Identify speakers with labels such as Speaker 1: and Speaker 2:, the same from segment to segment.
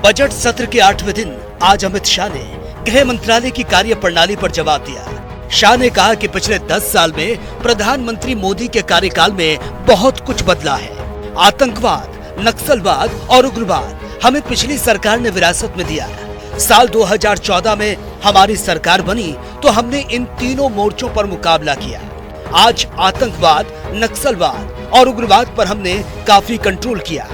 Speaker 1: Budget सत्र के 8वें दिन आज अमित शाह ने गृह मंत्रालय की कार्य प्रणाली पर जवाब दिया। शाह ने कहा कि पिछले 10 साल में प्रधानमंत्री मोदी के कार्यकाल में बहुत कुछ बदला है। आतंकवाद, नक्सलवाद और उग्रवाद हमें पिछली सरकार ने विरासत में दिया। साल 2014 में हमारी सरकार बनी तो हमने इन तीनों मोर्चों पर मुकाबला किया। आज आतंकवाद, नक्सलवाद और उग्रवाद पर हमने काफी कंट्रोल किया।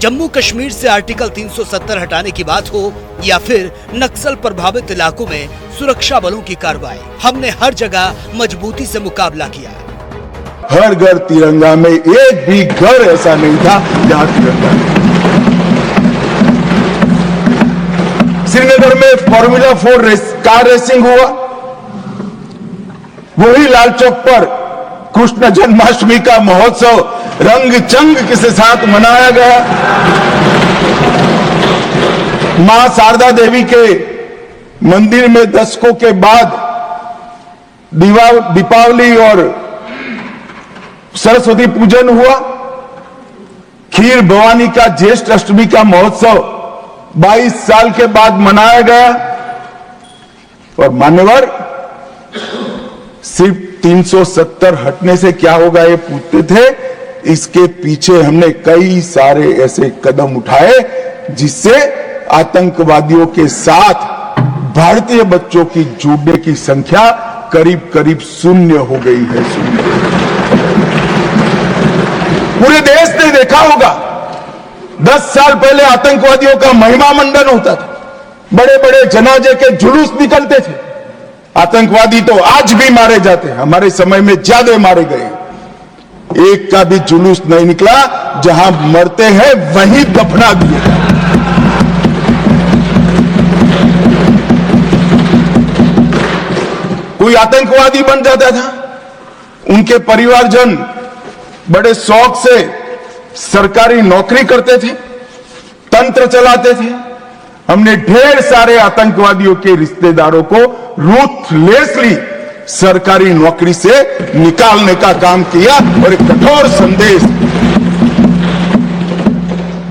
Speaker 1: जम्मू कश्मीर से आर्टिकल 370 हटाने की बात हो या फिर नक्सल प्रभावित इलाकों में सुरक्षा बलों की कार्रवाई, हमने हर जगह मजबूती से मुकाबला किया।
Speaker 2: हर घर तिरंगा में एक भी घर ऐसा नहीं था जहां तिरंगा नहीं। श्रीनगर में फॉर्मूला 4 कार रेसिंग हुआ, वही लाल चौक पर कृष्ण जन्माष्टमी का महोत्सव रंग चंग के साथ मनाया गया। मां शारदा देवी के मंदिर में दशकों के बाद दीपावली और सरस्वती पूजन हुआ। खीर भवानी का ज्येष्ठ अष्टमी का महोत्सव 22 साल के बाद मनाया गया। और मान्यवर सिर्फ 370 हटने से क्या होगा ये पूछते थे। इसके पीछे हमने कई सारे ऐसे कदम उठाए जिससे आतंकवादियों के साथ भारतीय बच्चों की जुड़ने की संख्या करीब करीब शून्य हो गई है। पूरे देश ने देखा होगा 10 साल पहले आतंकवादियों का महिमा मंडन होता था, बड़े बड़े जनाजे के जुलूस निकलते थे। आतंकवादी तो आज भी मारे जाते हैं, हमारे समय में ज्यादा मारे गए। एक का भी जुलूस नहीं निकला, जहां मरते हैं वहीं दफना दिए। कोई आतंकवादी बन जाता था, उनके परिवारजन बड़े शौक से सरकारी नौकरी करते थे, तंत्र चलाते थे। हमने ढेर सारे आतंकवादियों के रिश्तेदारों को रूथलेसली सरकारी नौकरी से निकालने का काम किया और एक कठोर संदेश।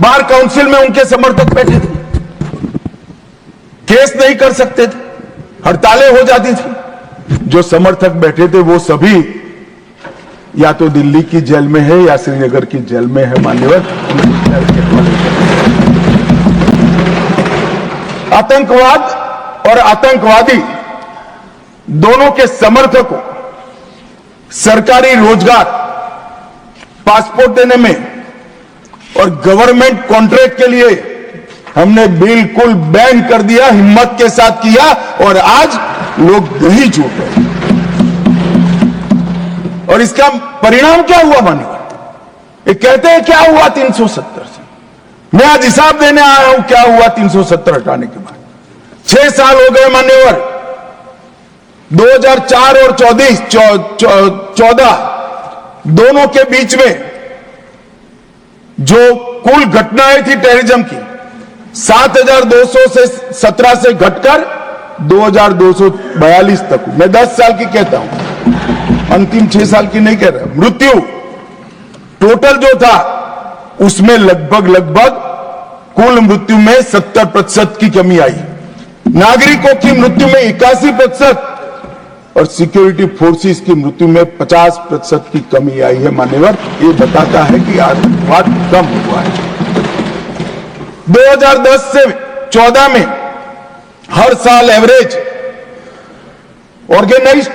Speaker 2: बार काउंसिल में उनके समर्थक बैठे थे, केस नहीं कर सकते थे, हड़तालें हो जाती थी। जो समर्थक बैठे थे वो सभी या तो दिल्ली की जेल में है या श्रीनगर की जेल में है। मान्यवर, आतंकवाद और आतंकवादी दोनों के समर्थकों सरकारी रोजगार, पासपोर्ट देने में और गवर्नमेंट कॉन्ट्रैक्ट के लिए हमने बिल्कुल बैन कर दिया। हिम्मत के साथ किया और आज लोग नहीं जुड़ रहे। और इसका परिणाम क्या हुआ मानिए? ये कहते हैं क्या हुआ 370 से। मैं आज हिसाब देने आया हूं क्या हुआ 370 हटाने के बाद। 6 साल हो गए मान्यवर। 2004 और 14 दोनों के बीच में जो कुल घटनाएं थी टेररिज्म की 7200 से 17 से घटकर 2242 तक। मैं 10 साल की कहता हूं, अंतिम 6 साल की नहीं कह रहा। मृत्यु टोटल जो था उसमें लगभग कुल मृत्यु में 70% की कमी आई। नागरिकों की मृत्यु में 81% और सिक्योरिटी फोर्सेस की मृत्यु में 50% की कमी आई है। मान्यवर, ये बताता है कि आतंकवाद कम हुआ है। 2010 से 14 में हर साल एवरेज ऑर्गेनाइज्ड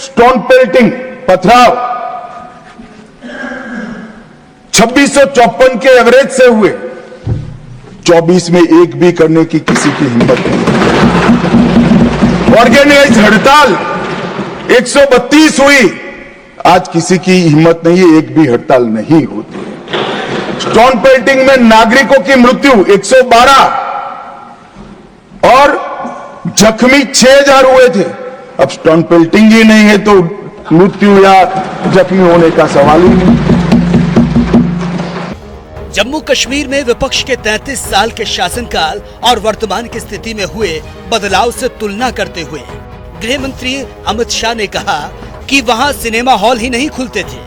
Speaker 2: स्टोन पेल्टिंग, पथराव 2654 के एवरेज से हुए। 24 में एक भी करने की किसी की हिम्मत नहीं। ऑर्गेनाइज्ड हड़ताल 132 हुई, आज किसी की हिम्मत नहीं है, एक भी हड़ताल नहीं होती। स्टोन पेल्टिंग में नागरिकों की मृत्यु 112 और जख्मी 6000 हुए थे। अब स्टोन पेल्टिंग ही नहीं है तो मृत्यु या जख्मी होने का सवाल ही नहीं।
Speaker 1: जम्मू कश्मीर में विपक्ष के 33 साल के शासनकाल और वर्तमान की स्थिति में हुए बदलाव से तुलना करते हुए गृह मंत्री अमित शाह ने कहा कि वहां सिनेमा हॉल ही नहीं खुलते थे।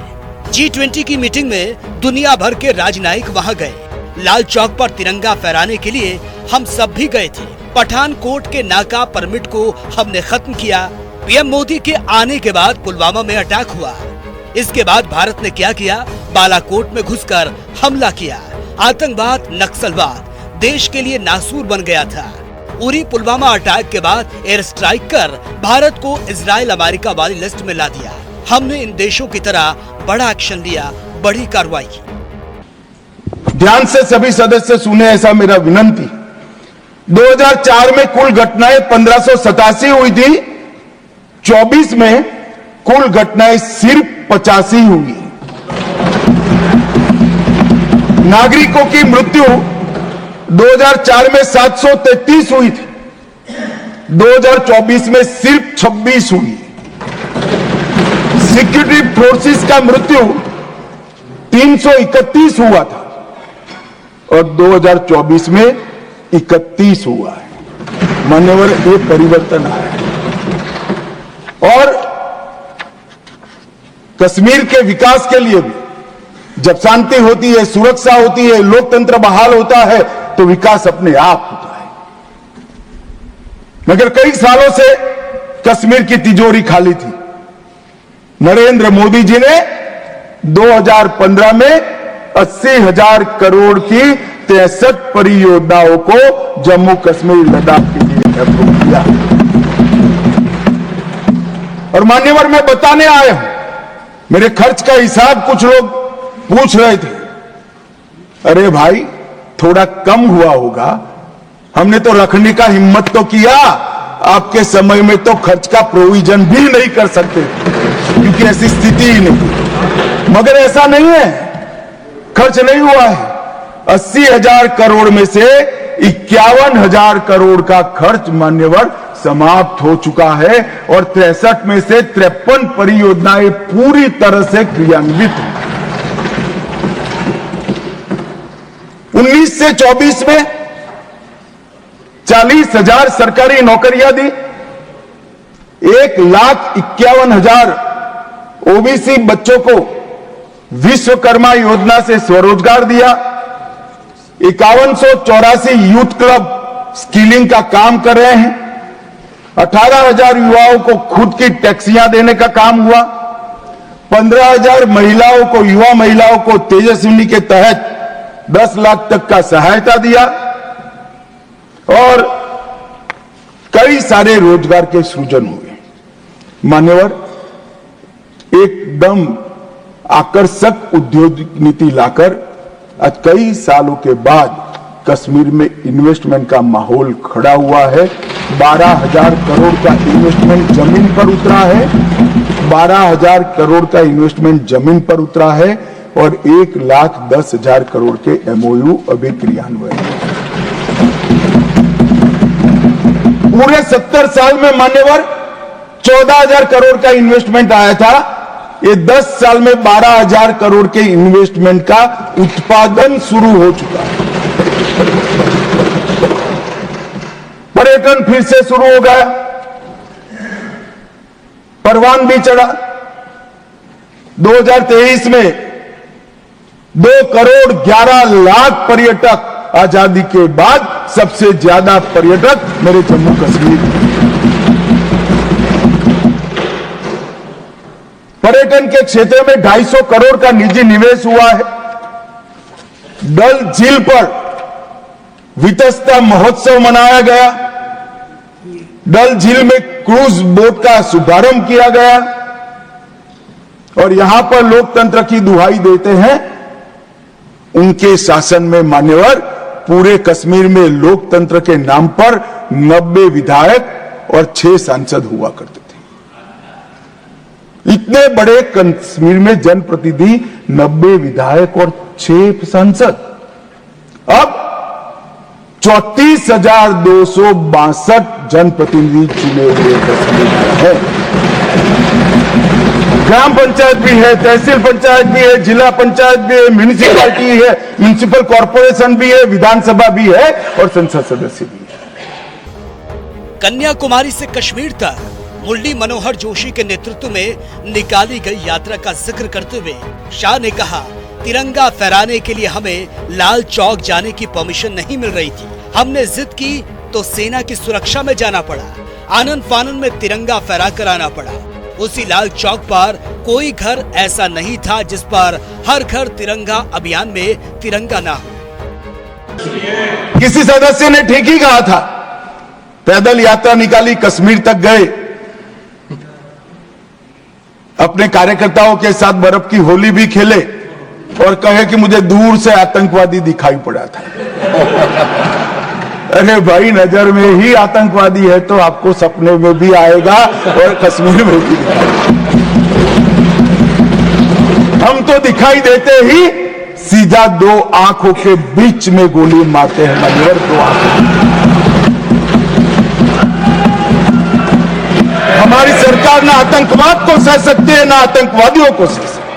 Speaker 1: G20 की मीटिंग में दुनिया भर के राजनयिक वहां गए। लाल चौक पर तिरंगा फहराने के लिए हम सब भी गए थे। पठानकोट के नाका परमिट को हमने खत्म किया। पीएम मोदी के आने के बाद पुलवामा में अटैक हुआ। इसके बाद भारत ने क्या किया? बालाकोट में घुसकर हमला किया। आतंकवाद, नक्सलवाद देश के लिए नासूर बन गया था। उरी पुलवामा अटैक के बाद एयर स्ट्राइक कर भारत को इजराइल अमेरिका वाली लिस्ट में ला दिया। हमने इन देशों की तरह बड़ा एक्शन लिया, बड़ी कार्रवाई की।
Speaker 2: ध्यान से सभी सदस्य सुने, ऐसा मेरा विनंती। 2004 में कुल घटनाएं 1587 हुई थी, 24 में कुल घटनाएं सिर्फ 85 हुई। नागरिकों की मृत्यु 2004 में 733 हुई थी, 2024 में सिर्फ 26 हुई। सिक्योरिटी फोर्सेस का मृत्यु 331 हुआ था और 2024 में 31 हुआ है। मान्यवर, ये परिवर्तन आया है। और कश्मीर के विकास के लिए भी जब शांति होती है, सुरक्षा होती है, लोकतंत्र बहाल होता है तो विकास अपने आप होता है। मगर कई सालों से कश्मीर की तिजोरी खाली थी। नरेंद्र मोदी जी ने 2015 में 80,000 करोड़ की 63 परियोजनाओं को जम्मू कश्मीर लद्दाख के लिए अप्रूव किया। और मान्यवर, मैं बताने आया हूं, मेरे खर्च का हिसाब कुछ लोग पूछ रहे थे। अरे भाई, थोड़ा कम हुआ होगा, हमने तो रखने का हिम्मत तो किया। आपके समय में तो खर्च का प्रोविजन भी नहीं कर सकते क्योंकि ऐसी स्थिति ही नहीं। मगर ऐसा नहीं है, खर्च नहीं हुआ है। 80,000 करोड़ में से 51,000 करोड़ का खर्च मान्यवर समाप्त हो चुका है और 63 में से 53 परियोजनाएं पूरी तरह से क्रियान्वित हैं। 19 से 24 में 40,000 सरकारी नौकरियां दी, 1,51,000 ओबीसी बच्चों को विश्वकर्मा योजना से स्वरोजगार दिया, 5184 यूथ क्लब स्किलिंग का काम कर रहे हैं, 18,000 युवाओं को खुद की टैक्सियां देने का काम हुआ, 15,000 महिलाओं को, युवा महिलाओं को तेजस्विनी के तहत 10 लाख तक का सहायता दिया और कई सारे रोजगार के सृजन हुए। मान्यवर, एकदम आकर्षक उद्योग नीति लाकर आज कई सालों के बाद कश्मीर में इन्वेस्टमेंट का माहौल खड़ा हुआ है। 12,000 करोड़ का इन्वेस्टमेंट जमीन पर उतरा है, 12,000 करोड़ का इन्वेस्टमेंट जमीन पर उतरा है और 1,10,000 करोड़ के एमओयू अभी क्रियान्वयन है। पूरे 70 साल में मान्यवर 14,000 करोड़ का इन्वेस्टमेंट आया था। ये 10 साल में 12,000 करोड़ के इन्वेस्टमेंट का उत्पादन शुरू हो चुका है। पर्यटन फिर से शुरू हो गया, परवान भी चढ़ा। 2023 में 2 करोड़ 11 लाख पर्यटक, आजादी के बाद सबसे ज्यादा पर्यटक मेरे जम्मू कश्मीर। पर्यटन के क्षेत्र में 250 करोड़ का निजी निवेश हुआ है। डल झील पर वितस्ता महोत्सव मनाया गया, डल झील में क्रूज बोट का शुभारंभ किया गया और यहां पर लोकतंत्र की दुहाई देते हैं। उनके शासन में मान्यवर पूरे कश्मीर में लोकतंत्र के नाम पर 90 विधायक और 6 सांसद हुआ करते थे। इतने बड़े कश्मीर में जनप्रतिनिधि 90 विधायक और 6 सांसद, अब 34,262 जनप्रतिनिधि चुने हुए कश्मीर में है। ग्राम पंचायत भी है, तहसील पंचायत भी है, जिला पंचायत भी है, म्यूनिसिपैलिटी है, म्यूनिसिपल कॉर्पोरेशन भी है, विधानसभा भी है और संसद सदस्य भी है।
Speaker 1: कन्याकुमारी से कश्मीर तक मुरली मनोहर जोशी के नेतृत्व में निकाली गई यात्रा का जिक्र करते हुए शाह ने कहा, तिरंगा फहराने के लिए हमें लाल चौक जाने की परमिशन नहीं मिल रही थी। हमने जिद की तो सेना की सुरक्षा में जाना पड़ा। आनन फानन में तिरंगा फहरा कर आना पड़ा। उसी लाल चौक पर कोई घर ऐसा नहीं था जिस पर हर घर तिरंगा अभियान में तिरंगा ना हो।
Speaker 2: किसी सदस्य ने ठीक ही कहा था, पैदल यात्रा निकाली, कश्मीर तक गए, अपने कार्यकर्ताओं के साथ बर्फ की होली भी खेले और कहे कि मुझे दूर से आतंकवादी दिखाई पड़ा था। अरे भाई, नजर में ही आतंकवादी है तो आपको सपने में भी आएगा और कश्मीर में भी। हम तो दिखाई देते ही सीधा दो आंखों के बीच में गोली मारते हैं, मान्यवर, दो आंखों। हमारी सरकार ना आतंकवाद को सह सकती है, ना आतंकवादियों को सह सकती है।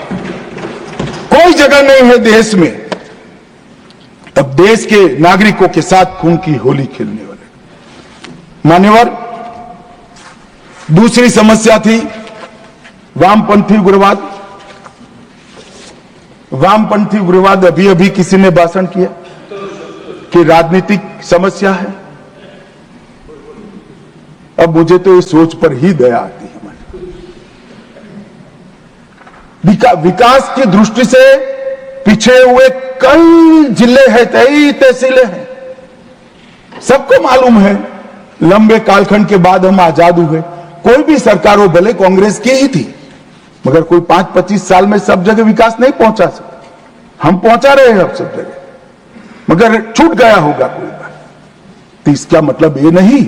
Speaker 2: कोई जगह नहीं है देश में अब देश के नागरिकों के साथ खून की होली खेलने वाले। मान्यवर, दूसरी समस्या थी वामपंथी उग्रवाद। वामपंथी उग्रवाद अभी अभी किसी ने भाषण किया कि राजनीतिक समस्या है। अब मुझे तो इस सोच पर ही दया आती है। विकास की दृष्टि से पिछड़े हुए कई जिले हैं, कई तहसीलें हैं। सबको मालूम है लंबे कालखंड के बाद हम आजाद हुए। कोई भी सरकार हो, भले कांग्रेस की ही थी, मगर कोई 5-25 साल में सब जगह विकास नहीं पहुंचा सकते। हम पहुंचा रहे हैं अब सब जगह, मगर छूट गया होगा कोई बात। तो इसका मतलब ये नहीं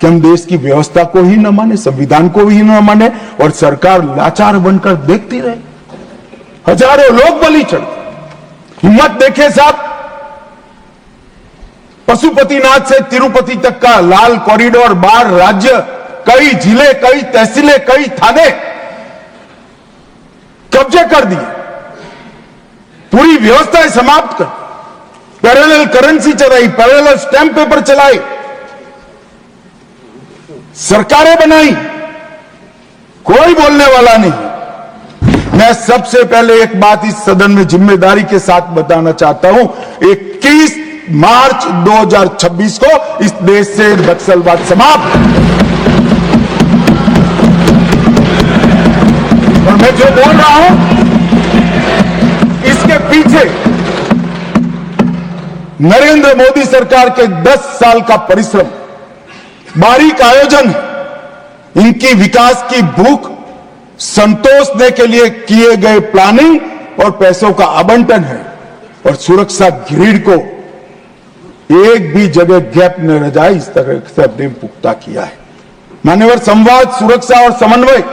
Speaker 2: कि हम देश की व्यवस्था को ही न माने, संविधान को ही न माने और सरकार लाचार बनकर देखती रहे। हजारों लोग बलि चढ़े। हिम्मत देखे साहब, पशुपतिनाथ से तिरुपति तक का लाल कॉरिडोर, 12 राज्य, कई जिले, कई तहसीलें, कई थाने कब्जे कर दिए। पूरी व्यवस्था समाप्त कर, पैरेलल करेंसी चलाई, पैरेलल स्टैंप पेपर चलाए, सरकारें बनाई, कोई बोलने वाला नहीं। मैं सबसे पहले एक बात इस सदन में जिम्मेदारी के साथ बताना चाहता हूं, 21 मार्च 2026 को इस देश से नक्सलवाद समाप्त। और मैं जो बोल रहा हूं इसके पीछे नरेंद्र मोदी सरकार के 10 साल का परिश्रम, बारीक आयोजन, इनकी विकास की भूख संतोषने के लिए किए गए प्लानिंग और पैसों का आवंटन है। और सुरक्षा ग्रिड को एक भी जगह गैप न रह जाए, इस तरह से हमने पुख्ता किया है। मान्यवर, संवाद, सुरक्षा और समन्वय,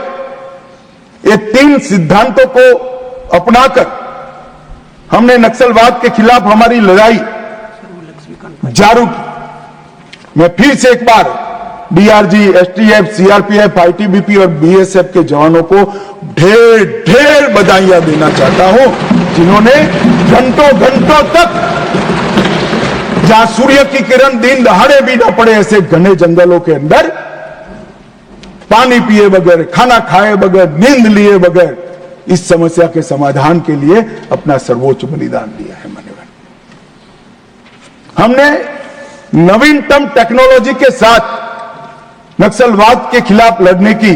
Speaker 2: ये 3 सिद्धांतों को अपनाकर हमने नक्सलवाद के खिलाफ हमारी लड़ाई जारी की। मैं फिर से एक बार डीआरजी, एसटीएफ, सीआरपीएफ, आईटीबीपी और बीएसएफ के जवानों को ढेर ढेर बधाइयां देना चाहता हूं, जिन्होंने घंटों घंटों तक, जहां सूर्य की किरण दिन दहाड़े भी ना पड़े, ऐसे घने जंगलों के अंदर पानी पिए बगैर, खाना खाए बगैर, नींद लिए बगैर इस समस्या के समाधान के लिए अपना सर्वोच्च बलिदान दिया है। मान्यवर, हमने नवीनतम टेक्नोलॉजी के साथ नक्सलवाद के खिलाफ लड़ने की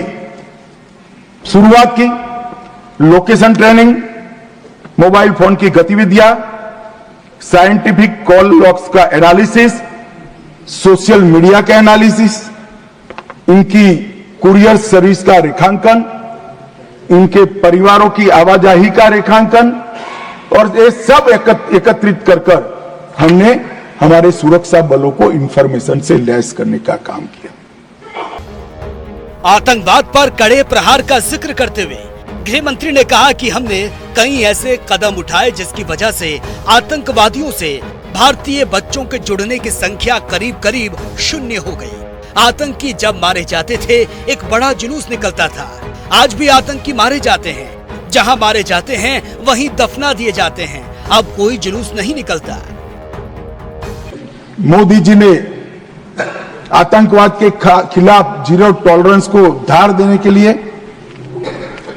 Speaker 2: शुरुआत की। लोकेशन ट्रेनिंग, मोबाइल फोन की गतिविधियां, साइंटिफिक कॉल लॉग्स का एनालिसिस, सोशल मीडिया का एनालिसिस, इनकी कुरियर सर्विस का रेखांकन, इनके परिवारों की आवाजाही का रेखांकन, और ये सब एकत्रित कर हमने हमारे सुरक्षा बलों को इंफॉर्मेशन से लैस करने का काम किया।
Speaker 1: आतंकवाद पर कड़े प्रहार का जिक्र करते हुए गृह मंत्री ने कहा कि हमने कई ऐसे कदम उठाए जिसकी वजह से आतंकवादियों से भारतीय बच्चों के जुड़ने की संख्या करीब करीब 0 हो गई। आतंकी जब मारे जाते थे एक बड़ा जुलूस निकलता था। आज भी आतंकी मारे जाते हैं, जहां मारे जाते हैं वहीं दफना दिए जाते हैं। अब कोई जुलूस नहीं निकलता।
Speaker 2: मोदी जी ने आतंकवाद के खिलाफ जीरो टॉलरेंस को धार देने के लिए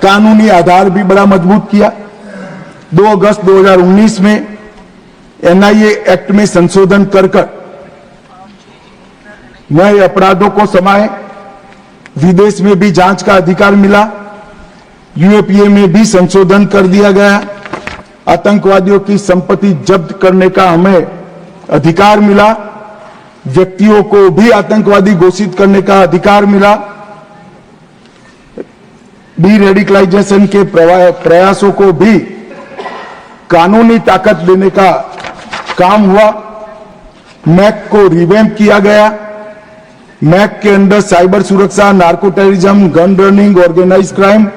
Speaker 2: कानूनी आधार भी बड़ा मजबूत किया। 2 अगस्त 2019 में एनआईए एक्ट में संशोधन कर नए अपराधों को समाये, विदेश में भी जांच का अधिकार मिला, यूएपीए में भी संशोधन कर दिया गया, आतंकवादियों की संपत्ति जब्त करने का हमें अधिकार मिला, व्यक्तियों को भी आतंकवादी घोषित करने का अधिकार मिला, डी रेडिकलाइजेशन के प्रयासों को भी कानूनी ताकत देने का काम हुआ, मैक को रिवैम्प किया गया, मैक के अंदर साइबर सुरक्षा, narco terrorism, gun running, organize crime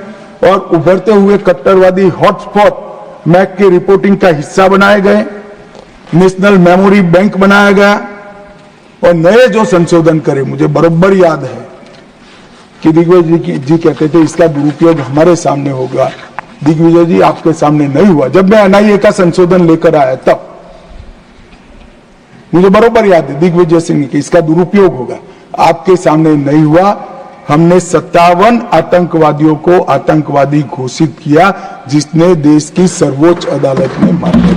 Speaker 2: और उभरते हुए कट्टरवादी हॉटस्पॉट मैक के रिपोर्टिंग का हिस्सा बनाए गए, नेशनल मेमोरी बैंक बनाया गया और नए जो संशोधन करे, मुझे बराबर याद है कि दिग्विजय जी कहते थे इसका दुरुपयोग हमारे सामने होगा। दिग्विजय जी आपके सामने नहीं हुआ। जब मैं एनआईए का संशोधन लेकर आया तब मुझे बराबर याद है दिग्विजय सिंह कि इसका दुरुपयोग होगा, आपके सामने नहीं हुआ। हमने 57 आतंकवादियों को आतंकवादी घोषित किया, जिसने देश की सर्वोच्च अदालत में मान्य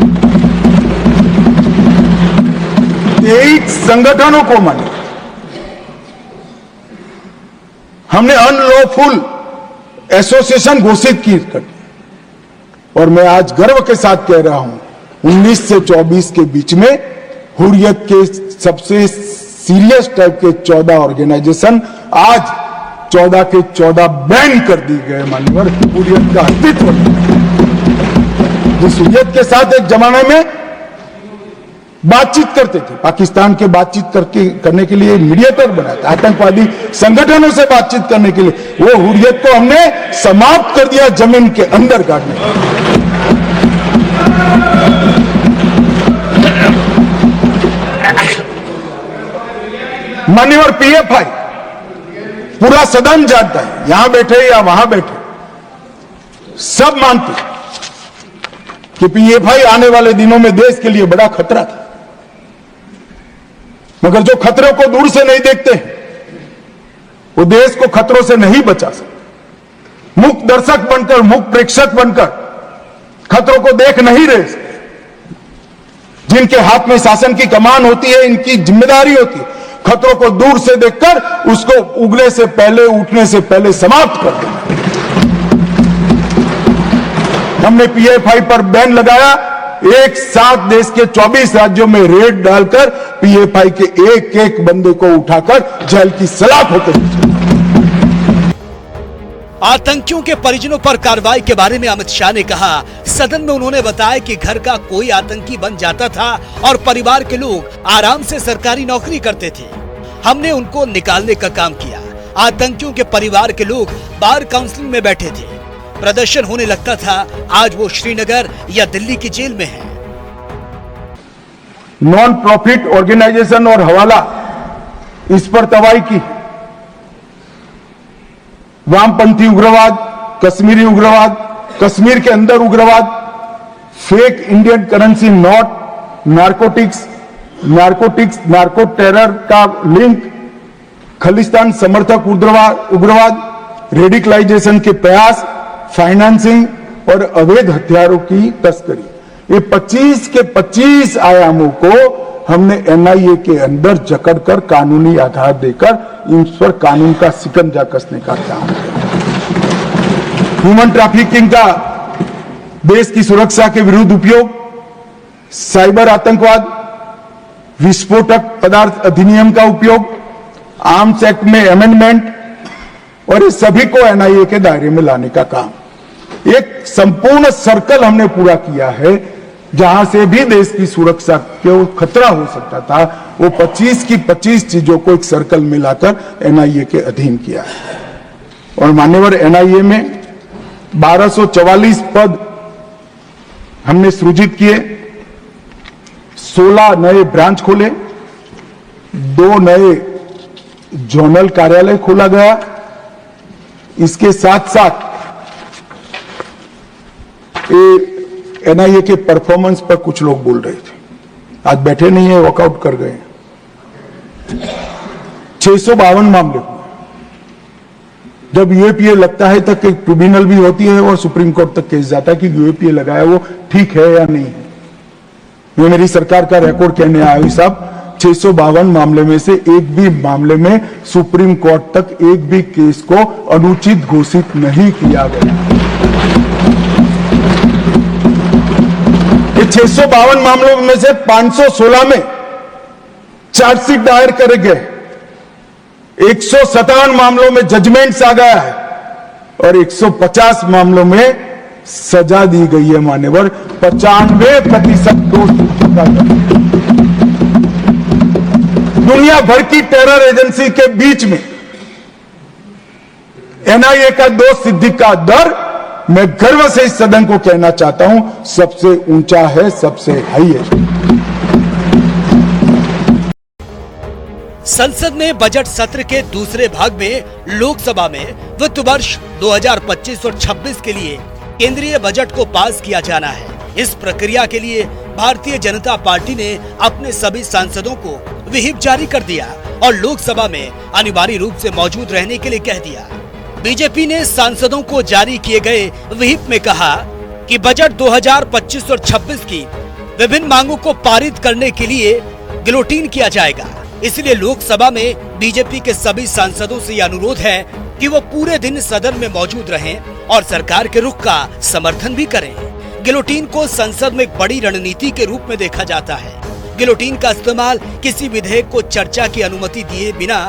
Speaker 2: 23 संगठनों को माने। हमने अनलॉफुल एसोसिएशन घोषित की और मैं आज गर्व के साथ कह रहा हूं 19 से 24 के बीच में हुर्रियत के सबसे सीरियस टाइप के 14 ऑर्गेनाइजेशन आज 14 के 14 बैन कर दी गए। मान्यवर, हुर्रियत का अस्तित्व, जिस हुर्रियत के साथ एक जमाने में बातचीत करते थे, पाकिस्तान के बातचीत करने के लिए मीडिएटर बनाया था, आतंकवादी संगठनों से बातचीत करने के लिए, वो हुर्रियत को हमने समाप्त कर दिया, जमीन के अंदर काटने। मान्यवर, पीएफआई पूरा सदन जानता है, यहां बैठे या वहां बैठे, सब मानते कि पीएफआई आने वाले दिनों में देश के लिए बड़ा खतरा था। मगर जो खतरों को दूर से नहीं देखते वो देश को खतरों से नहीं बचा सकते। मुक्त दर्शक बनकर, मुक्त प्रेक्षक बनकर खतरों को देख नहीं रहे। जिनके हाथ में शासन की कमान होती है, इनकी जिम्मेदारी होती है खतरों को दूर से देखकर उसको उगने से पहले, उठने से पहले समाप्त कर देना। हमने पीएफआई पर बैन लगाया, एक साथ देश के 24 राज्यों में रेड डालकर पीएफआई के एक एक बंदे को उठाकर जेल की सलाख होते हैं।
Speaker 1: आतंकियों के परिजनों पर कार्रवाई के बारे में अमित शाह ने कहा। सदन में उन्होंने बताया कि घर का कोई आतंकी बन जाता था और परिवार के लोग आराम से सरकारी नौकरी करते थे। हमने उनको निकालने का काम किया। आतंकियों के परिवार के लोग बार काउंसिलिंग में बैठे थे, प्रदर्शन होने लगता था। आज वो श्रीनगर या दिल्ली की जेल में है।
Speaker 2: नॉन प्रॉफिट ऑर्गेनाइजेशन और हवाला, इस पर तवाई की। वामपंथी उग्रवाद, कश्मीरी उग्रवाद, कश्मीर के अंदर उग्रवाद, fake Indian currency note, narcotics, narco terror का लिंक, खालिस्तान समर्थक उग्रवाद, रेडिकलाइजेशन के प्रयास, फाइनेंसिंग और अवैध हथियारों की तस्करी, ये 25 के 25 आयामों को हमने एनआईए के अंदर जकड़कर कानूनी आधार देकर इन पर कानून का शिकंजा कसने का काम किया। ह्यूमन ट्रैफिकिंग का देश की सुरक्षा के विरुद्ध उपयोग, साइबर आतंकवाद, विस्फोटक पदार्थ अधिनियम का उपयोग, आर्म्स एक्ट में अमेंडमेंट और इस सभी को एनआईए के दायरे में लाने का काम, एक संपूर्ण सर्कल हमने पूरा किया है। जहां से भी देश की सुरक्षा को खतरा हो सकता था, वो 25 की 25 चीजों को एक सर्कल में लाकर एनआईए के अधीन किया है। और मान्यवर, एनआईए में 1244 पद हमने सृजित किए, 16 नए ब्रांच खोले, 2 नए जोनल कार्यालय खोला गया। इसके साथ साथ एनआईए के परफॉर्मेंस पर कुछ लोग बोल रहे थे, आज बैठे नहीं है, वॉकआउट कर गए। 652 मामले हुए। जब यूएपीए लगता है तक एक ट्रिब्यूनल भी होती है और सुप्रीम कोर्ट तक केस जाता है कि यूएपीए लगाया वो ठीक है या नहीं है। मैं मेरी सरकार का रिकॉर्ड कहने आया हूं साहब, 652 मामले में से एक भी मामले में सुप्रीम कोर्ट तक एक भी केस को अनुचित घोषित नहीं किया गया। ये 652 मामलों में से 516 में चार्जशीट दायर करे गए, 157 मामलों में जजमेंट्स आ गया है और 150 मामलों में सजा दी गई है मान्यवर। 95% दोष चुका है। दुनिया भर की टेरर एजेंसी के बीच में एनआईए का दोष सिद्धि का दर, मैं गर्व से इस सदन को कहना चाहता हूं, सबसे ऊंचा है, सबसे हाई है।
Speaker 1: संसद में बजट सत्र के दूसरे भाग में लोकसभा में वित्त वर्ष 2025 और 26 के लिए केंद्रीय बजट को पास किया जाना है। इस प्रक्रिया के लिए भारतीय जनता पार्टी ने अपने सभी सांसदों को व्हिप जारी कर दिया और लोकसभा में अनिवार्य रूप से मौजूद रहने के लिए कह दिया। बीजेपी ने सांसदों को जारी किए गए व्हिप में कहा कि बजट 2025 और 26 की विभिन्न मांगों को पारित करने के लिए गिलोटीन किया जाएगा। इसलिए लोकसभा में बीजेपी के सभी सांसदों से यह अनुरोध है कि वो पूरे दिन सदन में मौजूद रहें और सरकार के रुख का समर्थन भी करें। गिलोटीन को संसद में एक बड़ी रणनीति के रूप में देखा जाता है। गिलोटीन का इस्तेमाल किसी विधेयक को चर्चा की अनुमति दिए बिना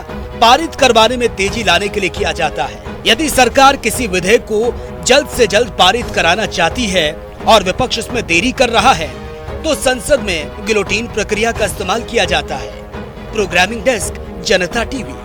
Speaker 1: पारित करवाने में तेजी लाने के लिए किया जाता है। यदि सरकार किसी विधेयक को जल्द से जल्द पारित कराना चाहती है और विपक्ष इसमें देरी कर रहा है तो संसद में गिलोटीन प्रक्रिया का इस्तेमाल किया जाता है। प्रोग्रामिंग डेस्क, जनता टीवी।